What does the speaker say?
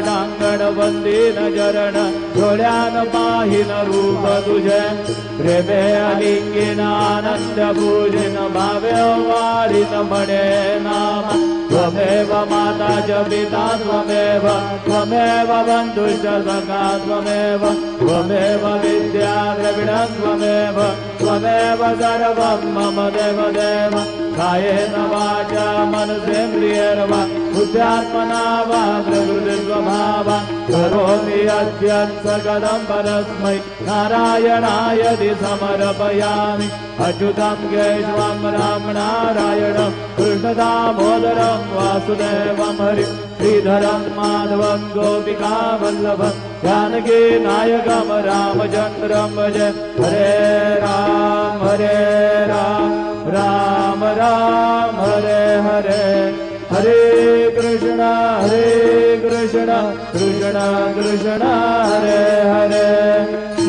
टांगण वंदीन जरण डोळ्यान पाहिन रूप तुझे प्रेमे अलिंगीन आनंद पूजिन भावे वाढीन म्हणे नाम त्वमेव माता च पिता त्वमेव त्वमेव बंधुश्च सखा त्वमेव त्वमेव विद्या द्रविणं त्वमेव त्वमेव सर्वं मम देव देव कायेन वाचा मनसेन्द्रियैर्वा बुद्ध्यात्मना वा प्रकृतिस्वभावा करोमि यद्यत् सकलं परस्मै नारायणायति समर्पयामि अच्युतं केशवं राम नारायणं कृष्णदामोदरं वासुदेवं हरिं श्रीधरं माधवं गोपिकावल्लभं जानकी नायकं रामचन्द्रं भजे हरे राम राम राम हरे हरे हरे कृष्ण कृष्ण कृष्ण हरे हरे